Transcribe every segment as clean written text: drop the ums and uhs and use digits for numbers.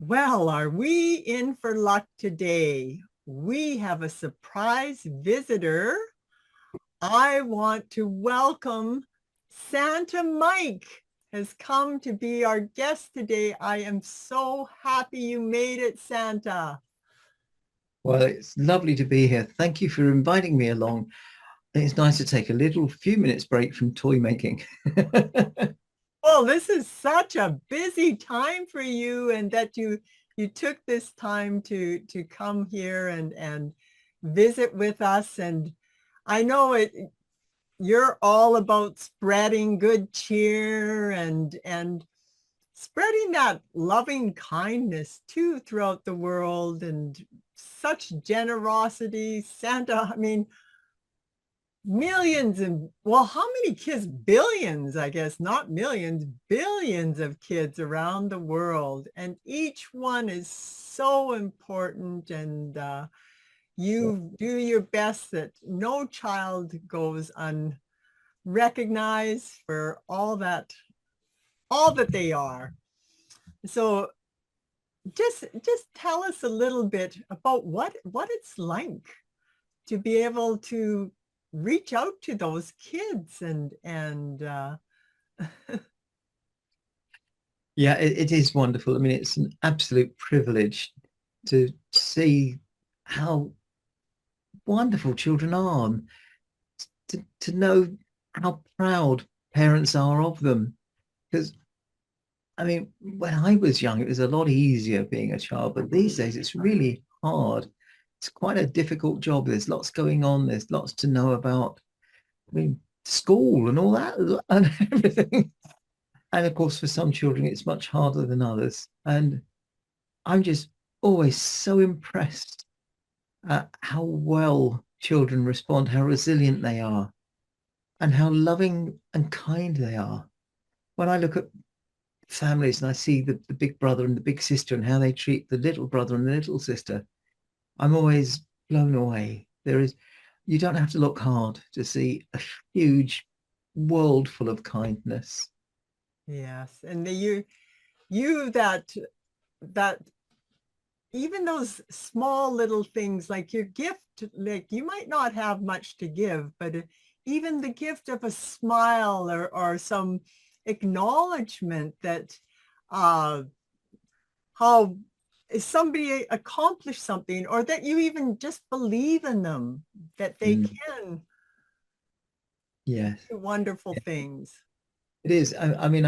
Well, are we in for luck today? We have a surprise visitor. I want to welcome Santa Mike has come to be our guest today. I am so happy you made it, Santa. Well, it's lovely to be here. Thank you for inviting me along. It's nice to take a little few minutes break from toy making. Well, this is such a busy time for you and that you took this time to come here and visit with us. And I know you're all about spreading good cheer and spreading that loving kindness too throughout the world and such generosity. Santa, I mean, millions and well, how many kids? Billions, I guess, not millions, billions of kids around the world. And each one is so important. And you do your best that no child goes unrecognized for all that they are. So just tell us a little bit about what it's like to be able to reach out to those kids and Yeah, it is wonderful. I mean, it's an absolute privilege to see how wonderful children are, and to know how proud parents are of them. Because, I mean, when I was young, it was a lot easier being a child, but these days it's really hard. It's quite a difficult job. There's lots going on. There's lots to know about. I mean, school and all that and everything. And of course, for some children, it's much harder than others. And I'm just always so impressed at how well children respond, how resilient they are, and how loving and kind they are. When I look at families and I see the big brother and the big sister and how they treat the little brother and the little sister, I'm always blown away. You don't have to look hard to see a huge world full of kindness. yes, and you that even those small little things like your gift, like you might not have much to give, but even the gift of a smile or some acknowledgement that uh, how somebody accomplished something or that you even just believe in them, that they Mm, can yes, do wonderful things. it is. I mean,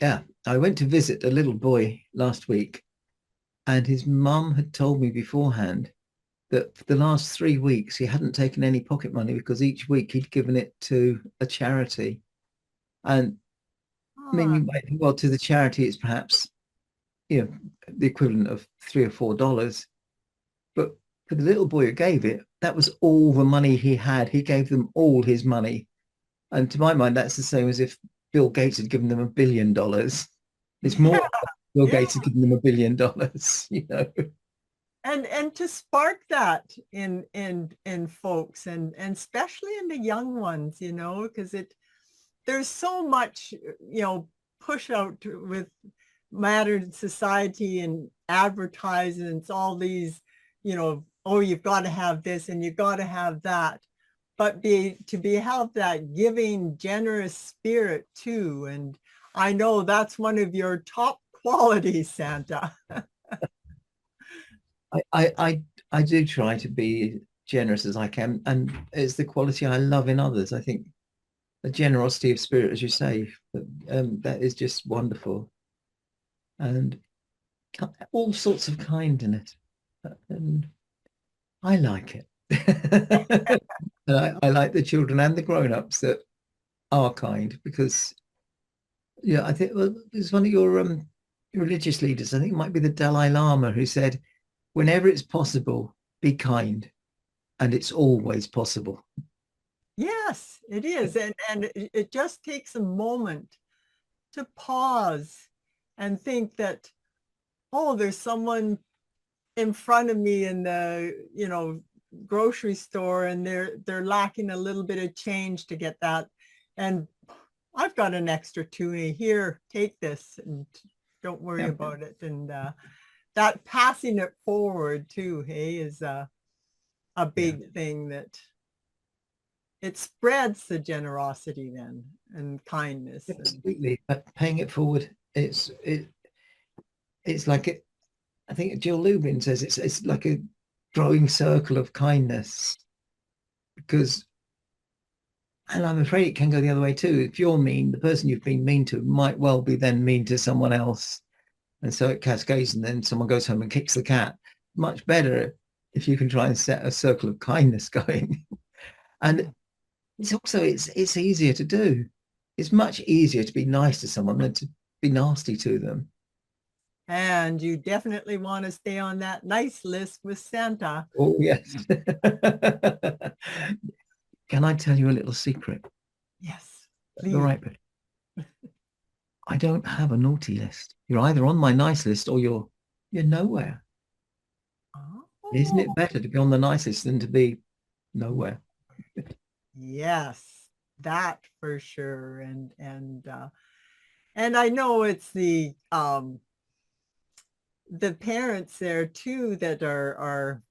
yeah, I went to visit a little boy last week, and his mum had told me beforehand that for the last 3 weeks he hadn't taken any pocket money because each week he'd given it to a charity. And I mean, Ah, you might think, well, to the charity, it's perhaps, you know, the equivalent of $3 or $4. But for the little boy who gave it, that was all the money he had. He gave them all his money. And to my mind, that's the same as if Bill Gates had given them $1 billion. It's yeah, more Bill yeah. Gates had given them $1 billion, you know. And to spark that in folks and especially in the young ones, because there's so much, push out with modern society and advertisements, all these, oh, you've got to have this and you've got to have that. But to be have that giving, generous spirit too. And I know that's one of your top qualities, Santa. I do try to be generous as I can, and it's the quality I love in others. I think the generosity of spirit, as you say, that is just wonderful, and all sorts of kindness, and I like it. And I like the children and the grown-ups that are kind because, yeah, I think, well, there's one of your religious leaders. I think it might be the Dalai Lama who said, "Whenever it's possible, be kind, and it's always possible." Yes, it is. And it just takes a moment to pause and think that, oh, there's someone in front of me in the, grocery store and they're lacking a little bit of change to get that. And I've got an extra toonie here, take this. And Don't worry Yeah. about it. And that passing it forward too, hey, is a Yeah. big thing, that it spreads the generosity then and kindness. And Absolutely. But paying it forward, it's like it. I think Jill Lubin says it's like a growing circle of kindness, because, and I'm afraid it can go the other way too. If you're mean, the person you've been mean to might well be then mean to someone else. And so it cascades, and then someone goes home and kicks the cat. Much better if you can try and set a circle of kindness going. And it's also it's easier to do. It's much easier to be nice to someone than to be nasty to them. and you definitely want to stay on that nice list with Santa. Oh yes. Can I tell you a little secret? Yes, All please. right, but I don't have a naughty list. You're either on my nice list or you're nowhere. Isn't Oh, it better to be on the nice list than to be nowhere? yes, that for sure. And I know it's the parents there too that are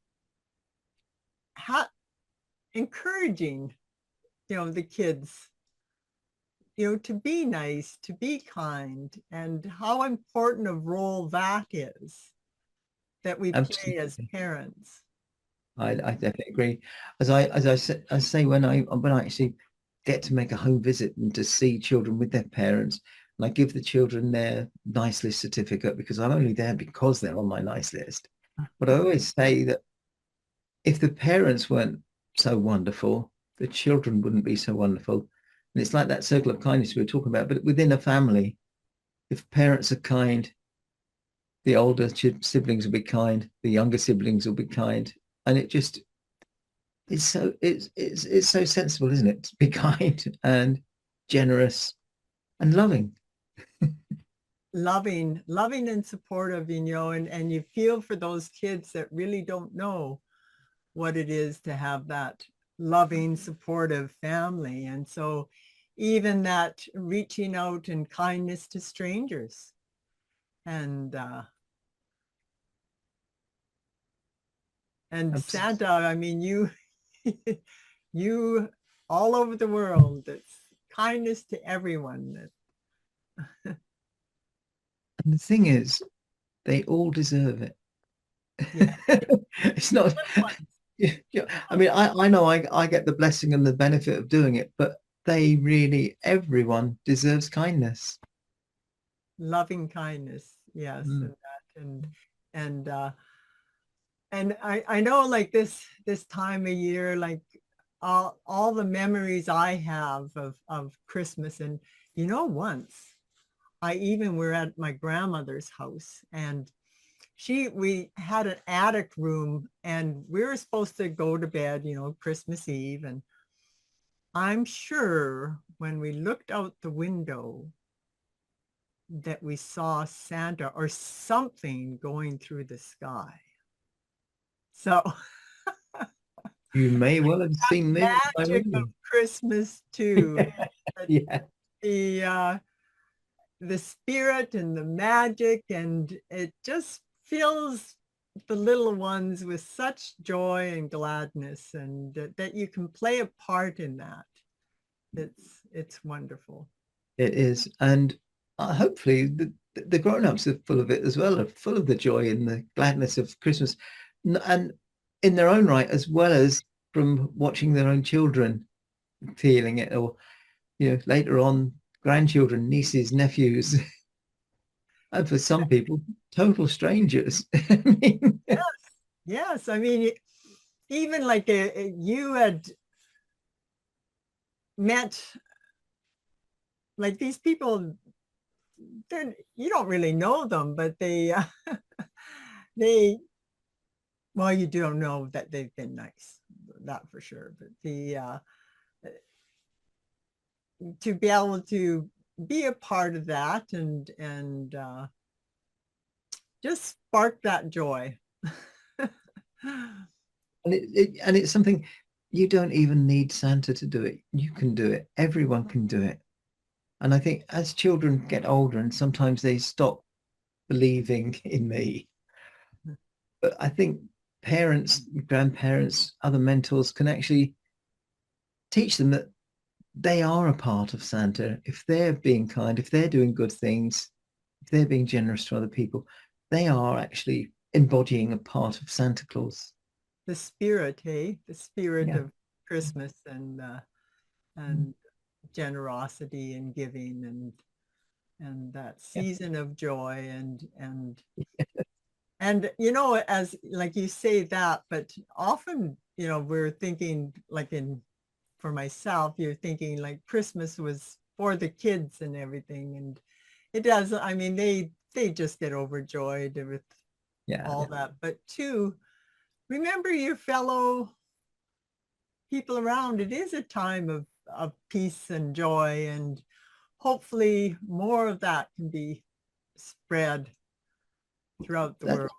encouraging, the kids, to be nice, to be kind, and how important a role that is that we play as Absolutely. parents. I definitely agree. I say when I actually get to make a home visit and to see children with their parents, and I give the children their nice list certificate, because I'm only there because they're on my nice list. But I always say that if the parents weren't so wonderful, the children wouldn't be so wonderful. And it's like that circle of kindness we were talking about. But within a family, if parents are kind, the older siblings will be kind, the younger siblings will be kind, and it's so sensible, isn't it, to be kind and generous and loving. Loving and supportive, and you feel for those kids that really don't know what it is to have that loving, supportive family. And so even that reaching out and kindness to strangers. And Santa, I mean, you all over the world, it's kindness to everyone. And the thing is, they all deserve it. Yeah. It's not, I mean, I know I get the blessing and the benefit of doing it, but everyone deserves kindness. Loving kindness, yes. Mm. And I know, like, this time of year, like all the memories I have of Christmas. And once I even were at my grandmother's house, and we had an attic room, and we were supposed to go to bed, Christmas Eve. And I'm sure when we looked out the window that we saw Santa or something going through the sky. So You may well have seen me with my magic of window. Christmas too. Yeah. The the spirit and the magic, and it just fills the little ones with such joy and gladness, and that you can play a part in that. It's wonderful. It is. And hopefully the grown-ups are full of it as well, are full of the joy and the gladness of Christmas. And in their own right, as well as from watching their own children feeling it, or, later on, grandchildren, nieces, nephews, and for some people, total strangers. I mean, Yes, I mean, even like you had met, like, these people, you don't really know them, but they well, you don't know that they've been nice, that for sure. But to be able to be a part of that, and just spark that joy. and it's something you don't even need Santa to do it. You can do it. Everyone can do it. And I think as children get older and sometimes they stop believing in me. But I think parents, grandparents, other mentors can actually teach them that they are a part of Santa. If they're being kind, if they're doing good things, if they're being generous to other people, they are actually embodying a part of Santa Claus. The spirit, hey, the spirit Yeah. of Christmas and generosity and giving and that Yeah. season of joy and you know, as like you say that, but often, you know, we're thinking like in for myself, you're thinking like Christmas was for the kids and everything. And it does. I mean, they just get overjoyed with Yeah. all that. But two, remember your fellow people around. It is a time of peace and joy, and hopefully more of that can be spread throughout the That, world.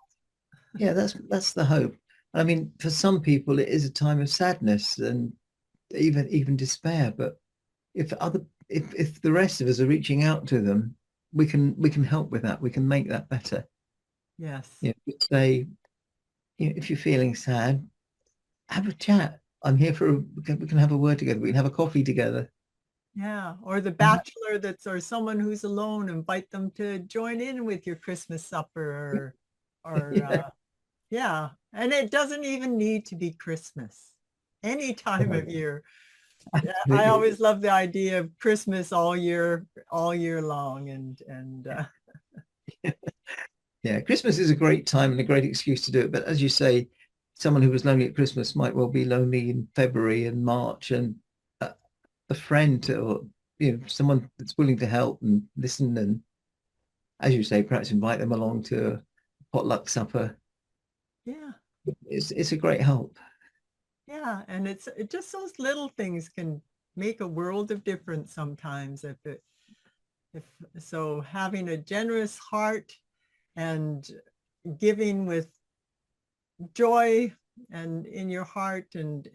yeah, that's the hope. I mean, for some people, it is a time of sadness and even despair. But if the rest of us are reaching out to them, we can help with that. We can make that better. Yes. You know, say, you know, if you're feeling sad, have a chat. I'm here we can have a word together. We can have a coffee together. Yeah. Or the bachelor that's or someone who's alone, invite them to join in with your Christmas supper or Yeah, yeah. And it doesn't even need to be Christmas. Any time of year. Yeah, I absolutely. always love the idea of Christmas all year long and Yeah, Christmas is a great time and a great excuse to do it. But as you say, someone who was lonely at Christmas might well be lonely in February and March, and a, a friend or someone that's willing to help and listen, and as you say, perhaps invite them along to a potluck supper. yeah. It's a great help. Yeah, and it just those little things can make a world of difference sometimes if so having a generous heart and giving with joy and in your heart and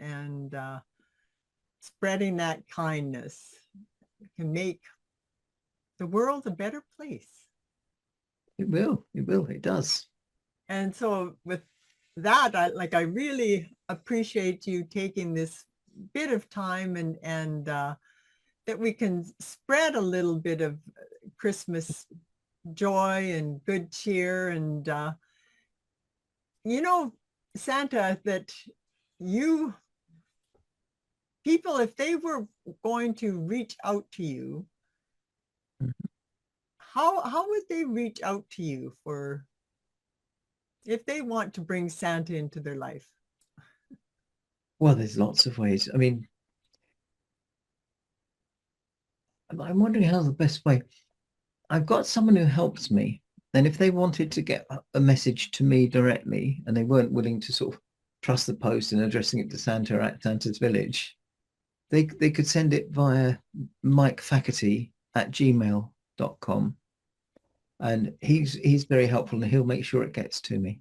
spreading that kindness can make the world a better place. It will. It will. It does. And so with that, I really appreciate you taking this bit of time and that we can spread a little bit of Christmas joy and good cheer and you know, Santa, that you people, if they were going to reach out to you, how would they reach out to you for if they want to bring Santa into their life? Well, there's lots of ways. I mean, I'm wondering how the best way. I've got someone who helps me. And if they wanted to get a message to me directly and they weren't willing to sort of trust the post and addressing it to Santa at Santa's Village, they could send it via mikefacherty@gmail.com. And he's very helpful and he'll make sure it gets to me.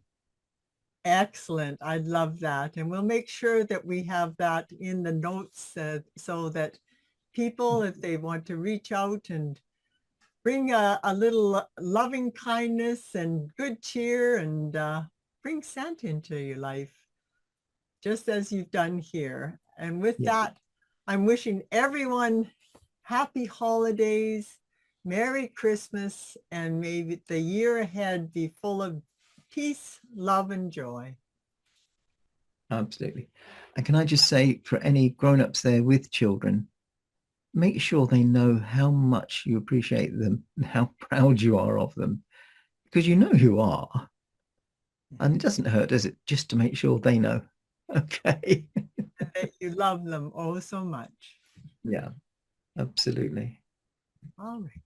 Excellent. I love that. And we'll make sure that we have that in the notes so that people, if they want to reach out and bring a little loving kindness and good cheer and bring Santa into your life, just as you've done here. And with Yeah, that, I'm wishing everyone happy holidays, Merry Christmas, and may the year ahead be full of peace, love, and joy. absolutely. And can I just say for any grown-ups there with children, make sure they know how much you appreciate them and how proud you are of them, because you know you are. And it doesn't hurt, does it? Just to make sure they know. Okay. And that you love them oh so much. Yeah, absolutely. All right.